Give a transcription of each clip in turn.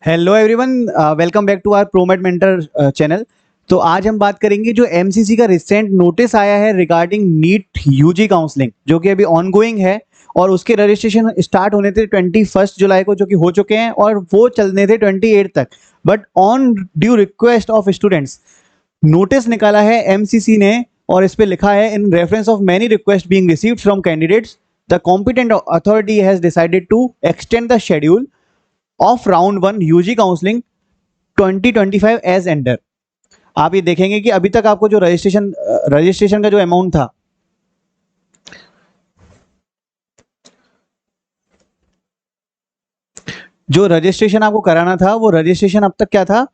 Hello everyone, welcome back to our Promed Mentor channel. तो आज हम बात करेंगे जो एमसीसी का रिसेंट नोटिस आया है रिगार्डिंग नीट यूजी काउंसलिंग, जो कि अभी ऑनगोइंग है और उसके रजिस्ट्रेशन स्टार्ट होने थे 21 जुलाई को, जो कि हो चुके हैं और वो चलने थे 28 तक। But on due request of students notice निकाला है एमसीसी ने और इस पे लिखा है, in reference of many request being received from candidates the competent authority has decided to extend the schedule of round 1 UG counselling 2025 as under. आप ये देखेंगे कि अभी तक आपको जो रजिस्ट्रेशन का जो अमाउंट था, जो रजिस्ट्रेशन आपको कराना था, वो रजिस्ट्रेशन अब तक क्या था,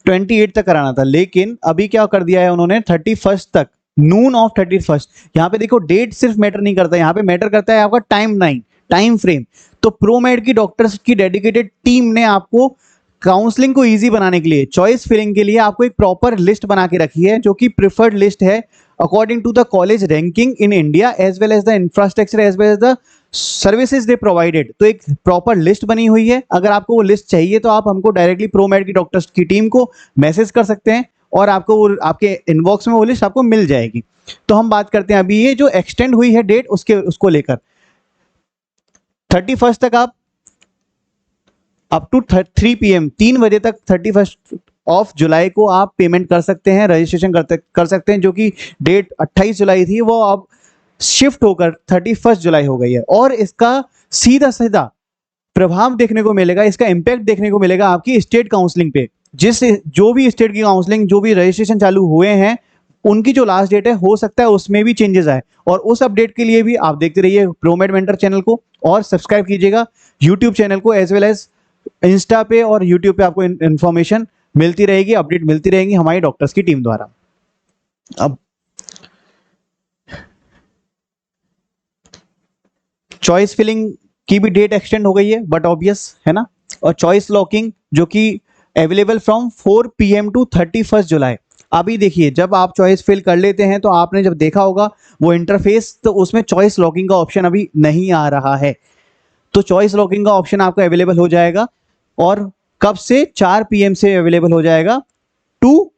28 तक कराना था। लेकिन अभी क्या कर दिया है उन्होंने, 31 तक, नून ऑफ 31। यहाँ पे देखो डेट सिर्फ मैटर नहीं करता, यहाँ पे मैटर करता है आपका टाइम फ्रेम। तो प्रोमेड की डॉक्टर्स की डेडिकेटेड टीम ने आपको काउंसलिंग को इजी बनाने के लिए, चॉइस फिलिंग के लिए आपको एक प्रॉपर लिस्ट बना के रखी है, जो कि प्रिफर्ड लिस्ट है according to the college ranking in India as well as the infrastructure as well as the services they provided. तो एक प्रॉपर लिस्ट बनी हुई है। अगर आपको वो लिस्ट चाहिए तो आप हमको डायरेक्टली प्रोमेड की डॉक्टर्स की टीम को मैसेज कर सकते हैं और आपको वो आपके इनबॉक्स में वो लिस्ट आपको मिल जाएगी। तो हम बात करते हैं अभी ये जो एक्सटेंड हुई है डेट उसको लेकर 31 तक आप अप टू 3 PM 3 बजे तक 31 ऑफ जुलाई को आप पेमेंट कर सकते हैं, रजिस्ट्रेशन कर सकते हैं। जो कि डेट 28 जुलाई थी वो अब शिफ्ट होकर 31 जुलाई हो गई है और इसका सीधा सीधा प्रभाव देखने को मिलेगा, इसका इंपैक्ट देखने को मिलेगा आपकी स्टेट काउंसलिंग पे। जो भी स्टेट की काउंसलिंग, जो भी रजिस्ट्रेशन चालू हुए हैं, उनकी जो लास्ट डेट है हो सकता है उसमें भी चेंजेस आए। और उस अपडेट के लिए भी आप देखते रहिए प्रोमेड मेंटर चैनल को और सब्सक्राइब कीजिएगा यूट्यूब चैनल को, एज वेल एज इंस्टा पे और यूट्यूब पे आपको इंफॉर्मेशन मिलती रहेगी, अपडेट मिलती रहेंगी हमारी डॉक्टर्स की टीम द्वारा। अब चॉइस फिलिंग की भी डेट एक्सटेंड हो गई है, बट ऑब्वियस है ना। और चॉइस लॉकिंग जो कि अवेलेबल फ्रॉम 4 PM टू 31 जुलाई। अभी देखिए, जब आप चॉइस फिल कर लेते हैं तो आपने जब देखा होगा वो इंटरफेस, तो उसमें चॉइस लॉकिंग का ऑप्शन अभी नहीं आ रहा है। तो चॉइस लॉकिंग का ऑप्शन आपका अवेलेबल हो जाएगा और कब से, 4 PM से अवेलेबल हो जाएगा टू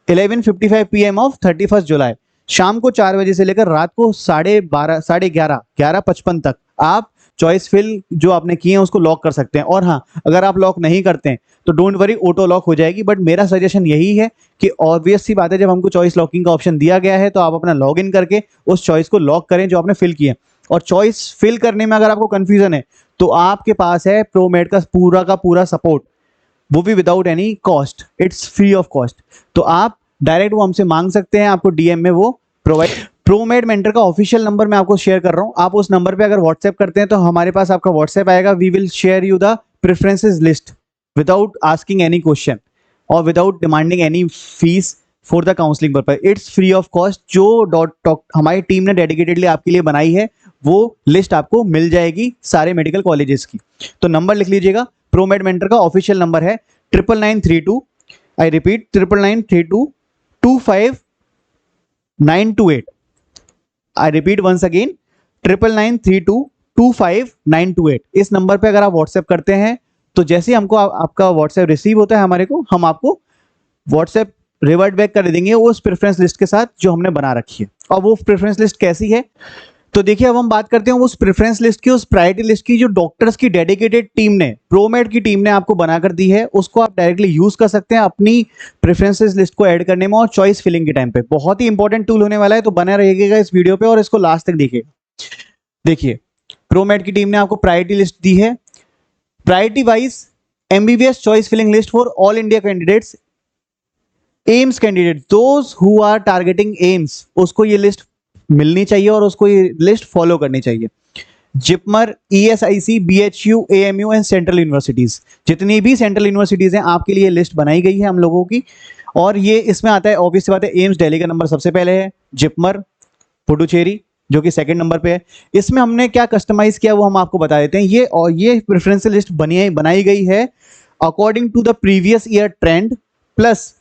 11:55 PM ऑफ 31 जुलाई। शाम को 4 बजे से लेकर रात को 12:30 11:55 तक आप चॉइस फिल जो आपने किए हैं उसको लॉक कर सकते हैं। और हाँ, अगर आप लॉक नहीं करते हैं तो डोंट वरी, ऑटो लॉक हो जाएगी। बट मेरा सजेशन यही है कि ऑब्वियस सी बात है, जब हमको चॉइस लॉकिंग का ऑप्शन दिया गया है तो आप अपना लॉग इन करके उस चॉइस को लॉक करें जो आपने फिल किया। और चॉइस फिल करने में अगर आपको कंफ्यूजन है तो आपके पास है प्रोमेड का पूरा सपोर्ट, वो भी without any cost, it's free of cost. तो आप डायरेक्ट वो हमसे मांग सकते हैं, आपको डीएम में वो प्रोवाइड। प्रोमेड मेंटर का ऑफिशियल नंबर मैं आपको शेयर कर रहा हूं, आप उस नंबर पे अगर व्हाट्सएप करते हैं तो हमारे पास आपका व्हाट्सएप आएगा। We will share you the preferences list without asking any question और without demanding any fees for the counselling purpose. It's free of cost. जो हमारी टीम ने डेडिकेटेडली आपके लिए बनाई है वो लिस्ट आपको मिल जाएगी सारे मेडिकल कॉलेजेस की। तो नंबर लिख लीजिएगा, प्रोमेड मेंटर का ऑफिशियल नंबर है 9992, I repeat 9992 25928। I repeat once again 9992 25928। इस नंबर पे अगर आप व्हाट्सएप करते हैं तो जैसे हमको आपका व्हाट्सएप रिसीव होता है हमारे को, हम आपको व्हाट्सएप रिवर्ट बैक कर देंगे उस प्रेफरेंस लिस्ट के साथ जो हमने बना रखी है। और वो प्रेफरेंस लिस्ट कैसी है, तो देखिए अब हम बात करते हैं उस प्रेफरेंस लिस्ट की, उस प्रायोरिटी लिस्ट की जो डॉक्टर्स की डेडिकेटेड टीम ने, प्रोमेड की टीम ने आपको बनाकर दी है। उसको आप डायरेक्टली यूज कर सकते हैं अपनी प्रेफरेंसेस लिस्ट को ऐड करने में और चॉइस फिलिंग के टाइम पे। बहुत ही इंपॉर्टेंट टूल होने वाला है, तो बना रहिएगा इस वीडियो पे और इसको लास्ट तक देखिएगा। देखिए, प्रोमेड की टीम ने आपको प्रायोरिटी लिस्ट दी है, priority wise MBBS choice filling list for all India candidates, AIIMS candidate, those who are targeting AIIMS, उसको ये लिस्ट मिलनी चाहिए और उसको ये लिस्ट फॉलो करनी चाहिए। JIPMER, ESIC, BHU, AMU and central universities, जितनी भी सेंट्रल यूनिवर्सिटीज हैं आपके लिए लिस्ट बनाई गई है हम लोगों की। और ये इसमें आता है, ऑब्वियस बात है, एम्स दिल्ली का नंबर सबसे पहले है, जिपमर पुडुचेरी जो कि सेकंड नंबर पे है। इसमें हमने क्या कस्टमाइज किया वो हम आपको बता देते हैं। ये प्रेफरेंस लिस्ट बनाई गई है according to the previous year trend, plus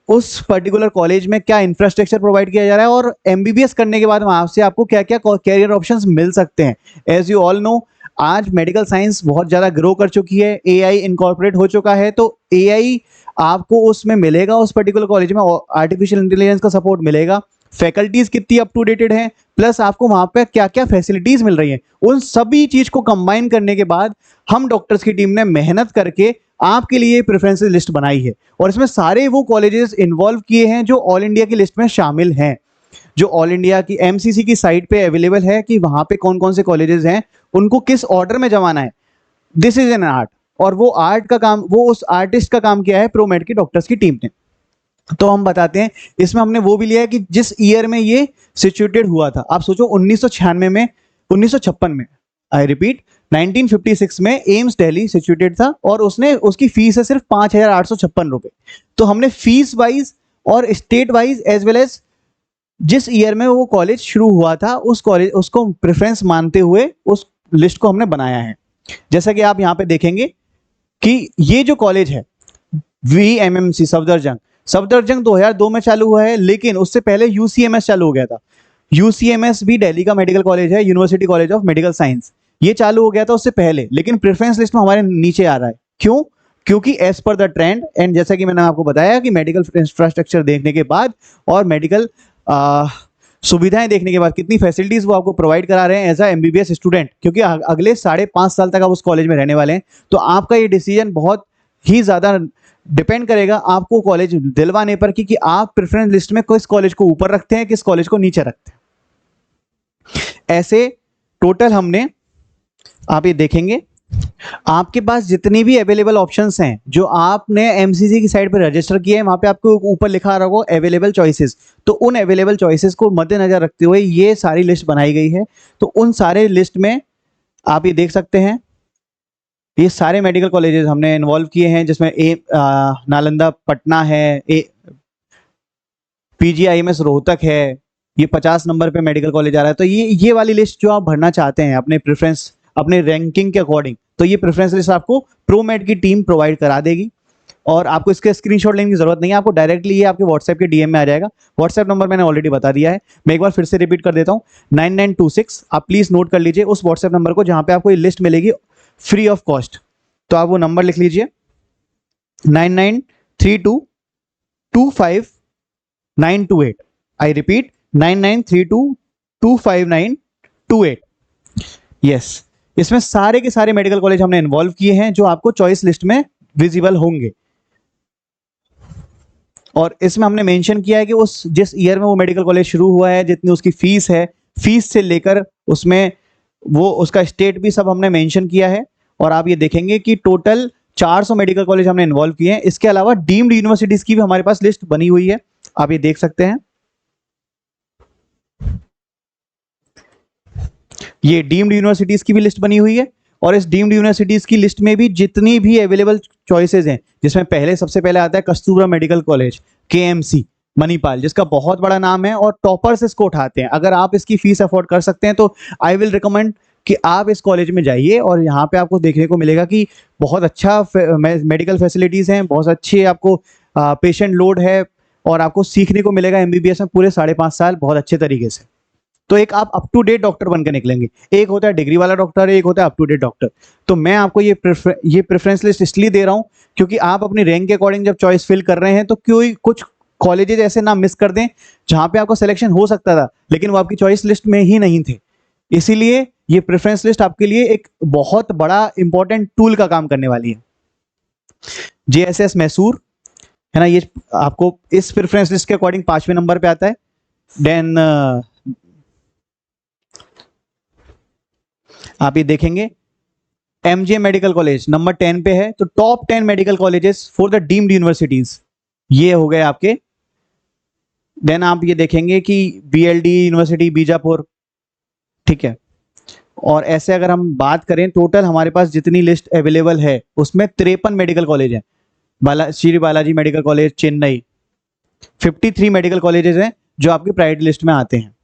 उस पर्टिकुलर कॉलेज में क्या इंफ्रास्ट्रक्चर प्रोवाइड किया जा रहा है और एमबीबीएस करने के बाद वहां से आपको क्या क्या कैरियर ऑप्शंस मिल सकते हैं। एज यू ऑल नो, आज मेडिकल साइंस बहुत ज़्यादा ग्रो कर चुकी है, एआई इनकॉर्पोरेट हो चुका है, तो एआई आपको उसमें मिलेगा, उस पर्टिकुलर कॉलेज में आर्टिफिशियल इंटेलिजेंस का सपोर्ट मिलेगा, फैकल्टीज कितनी अप टू डेटेड है, प्लस आपको वहाँ पे क्या क्या फैसिलिटीज मिल रही हैं, उन सभी चीज को कंबाइन करने के बाद हम डॉक्टर्स की टीम ने मेहनत करके आपके लिए प्रेफरेंसेस लिस्ट बनाई है। और इसमें सारे वो कॉलेजेस इन्वॉल्व किए हैं जो ऑल इंडिया की लिस्ट में शामिल हैं, जो ऑल इंडिया की एमसीसी की साइट पे अवेलेबल है कि वहां पे कौन कौन से कॉलेजेस हैं, उनको किस ऑर्डर में जमाना है। दिस इज एन आर्ट, और वो आर्ट का काम, वो उस आर्टिस्ट का काम किया है प्रोमेड की डॉक्टर्स की टीम ने। तो हम बताते हैं, इसमें हमने वो भी लिया है कि जिस ईयर में ये सिचुएटेड हुआ था। आप सोचो 1996 में, 1956 में, आई रिपीट 1956 में एम्स दिल्ली सिचुएटेड था, और उसने उसकी फीस है सिर्फ 5,856 रुपए। तो हमने फीस वाइज और state wise as well as जिस ईयर में वो कॉलेज शुरू हुआ था उस कॉलेज उसको प्रेफरेंस मानते हुए उस लिस्ट को हमने बनाया है। जैसा कि आप यहाँ पे देखेंगे कि ये जो कॉलेज है VMMC सफदरजंग 2002 में चालू हुआ है, लेकिन उससे पहले UCMS चालू हो गया था। UCMS भी दिल्ली का मेडिकल कॉलेज है, university college of medical science, ये चालू हो गया था उससे पहले, लेकिन प्रेफरेंस लिस्ट में हमारे नीचे आ रहा है। क्यों? क्योंकि as per the trend and जैसा कि मैंने आपको बताया कि मेडिकल इंफ्रास्ट्रक्चर देखने के बाद और मेडिकल सुविधाएं देखने के बाद, कितनी फैसिलिटीज वो आपको प्रोवाइड करा रहे हैं एज अ MBBS स्टूडेंट, क्योंकि अगले 5.5 साल तक आप उस कॉलेज में रहने वाले हैं, तो आपका ये डिसीजन बहुत ही ज़्यादा डिपेंड करेगा आपको कॉलेज दिलवाने पर कि आप प्रेफरेंस लिस्ट में किस कॉलेज को ऊपर रखते हैं, किस कॉलेज को नीचे रखते हैं। ऐसे टोटल हमने, आप ये देखेंगे आपके पास जितनी भी अवेलेबल ऑप्शंस हैं जो आपने एमसीसी की साइट पर रजिस्टर किए हैं, वहां पे आपको ऊपर लिखा रहा होगा अवेलेबल चॉइसेस, तो उन अवेलेबल चॉइसेस को मद्देनजर रखते हुए ये सारी लिस्ट बनाई गई है। तो उन सारे लिस्ट में आप ये देख सकते हैं, ये सारे मेडिकल कॉलेजेस हमने इन्वॉल्व किए हैं, जिसमें नालंदा पटना है, PGIMS रोहतक है, ये 50 नंबर पे मेडिकल कॉलेज आ रहा है। तो ये वाली लिस्ट जो आप भरना चाहते हैं अपने प्रेफरेंस, अपने रैंकिंग के अकॉर्डिंग, तो ये प्रेफरेंस लिस्ट आपको प्रोमेड की टीम प्रोवाइड करा देगी, और आपको इसके स्क्रीनशॉट लेने की जरूरत नहीं है, आपको डायरेक्टली ये आपके व्हाट्सएप के DM में आ जाएगा। व्हाट्सएप नंबर मैंने ऑलरेडी बता दिया है, मैं एक बार फिर से रिपीट कर देता हूँ, 9926। आप प्लीज नोट कर लीजिए उस व्हाट्सएप नंबर को, जहां पे आपको ये लिस्ट मिलेगी फ्री ऑफ कॉस्ट। तो आप वो नंबर लिख लीजिए 9932259928। I repeat 9932259928। यस, इसमें सारे के सारे मेडिकल कॉलेज हमने इन्वॉल्व किए हैं जो आपको चॉइस लिस्ट में विजिबल होंगे, और इसमें हमने मेंशन किया है कि उस जिस ईयर में वो मेडिकल कॉलेज शुरू हुआ है, जितनी उसकी फीस है, फीस से लेकर उसमें वो उसका स्टेट भी सब हमने मेंशन किया है। और आप ये देखेंगे कि टोटल 400 मेडिकल कॉलेज हमने इन्वॉल्व किए हैं। इसके अलावा डीम्ड यूनिवर्सिटीज की भी हमारे पास लिस्ट बनी हुई है, आप ये देख सकते हैं, ये डीम्ड यूनिवर्सिटीज की भी लिस्ट बनी हुई है। और इस डीम्ड यूनिवर्सिटीज की लिस्ट में भी जितनी भी अवेलेबल चॉइसेस हैं, जिसमें सबसे पहले आता है Kasturba medical college KMC Manipal, जिसका बहुत बड़ा नाम है और टॉपर्स इसको उठाते हैं। अगर आप इसकी फीस अफोर्ड कर सकते हैं तो आई विल रिकमेंड कि आप इस कॉलेज में जाइए, और यहाँ पे आपको देखने को मिलेगा कि बहुत अच्छा मेडिकल फैसिलिटीज़ हैं, बहुत अच्छे आपको पेशेंट लोड है, और आपको सीखने को मिलेगा MBBS में पूरे 5.5 साल बहुत अच्छे तरीके से। तो एक आप अप टू डेट डॉक्टर बनकर निकलेंगे। एक होता है डिग्री वाला डॉक्टर, एक होता है अप टू डेट डॉक्टर। तो मैं आपको ये प्रेफरेंस लिस्ट इसलिए दे रहा हूँ क्योंकि आप अपनी रैंक के अकॉर्डिंग जब चॉइस फिल कर रहे हैं तो कोई कुछ कॉलेजेस ऐसे ना मिस कर दें जहां पे आपका सिलेक्शन हो सकता था लेकिन वो आपकी चॉइस लिस्ट में ही नहीं थे। इसीलिए ये प्रेफरेंस लिस्ट आपके लिए एक बहुत बड़ा इंपॉर्टेंट टूल का काम करने वाली है। JSS मैसूर है ना, ये आपको इस प्रेफरेंस लिस्ट के अकॉर्डिंग 5वें नंबर पे आता है। देन आप ये देखेंगे MJ मेडिकल कॉलेज नंबर 10 पे है। तो top 10 medical colleges for the deemed universities ये हो गए आपके। देन आप ये देखेंगे कि BLD यूनिवर्सिटी बीजापुर, ठीक है। और ऐसे अगर हम बात करें टोटल हमारे पास जितनी लिस्ट अवेलेबल है उसमें 53 मेडिकल कॉलेज हैं। Shri Balaji medical college Chennai, 53 medical colleges हैं जो आपकी प्रायोरिटी लिस्ट में आते हैं।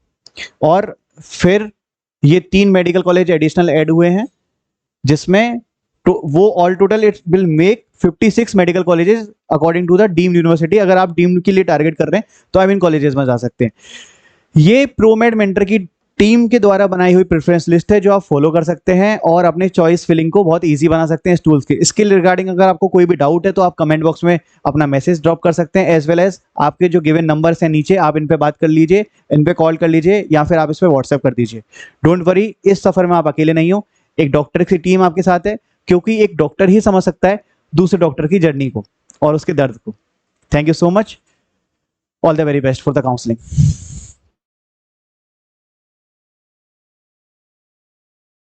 और फिर ये 3 मेडिकल कॉलेज एडिशनल ऐड हुए हैं जिसमें वो all total it will make 56 medical colleges according to the deemed university. अगर आप डीम्ड के लिए टारगेट कर रहे हैं तो आप इन कॉलेजेस में जा सकते हैं। ये प्रोमेड मेंटर की टीम के द्वारा बनाई हुई प्रेफरेंस लिस्ट है जो आप फॉलो कर सकते हैं और अपने चॉइस फिलिंग को बहुत इजी बना सकते हैं इस टूल्स के। इसके रिगार्डिंग अगर आपको कोई भी डाउट है तो आप कमेंट बॉक्स में अपना मैसेज ड्रॉप कर सकते हैं, एज वेल एज आपके जो गिवन नंबर्स हैं नीचे, आप इन पे बात कर लीजिए, इन पे कॉल कर लीजिए या फिर आप इस पे व्हाट्सएप कर दीजिए। डोंट वरी, इस सफर में आप अकेले नहीं हो, एक डॉक्टर की टीम आपके साथ है, क्योंकि एक डॉक्टर ही समझ सकता है दूसरे डॉक्टर की जर्नी को और उसके दर्द को। Thank you so much, all the very best for the counselling.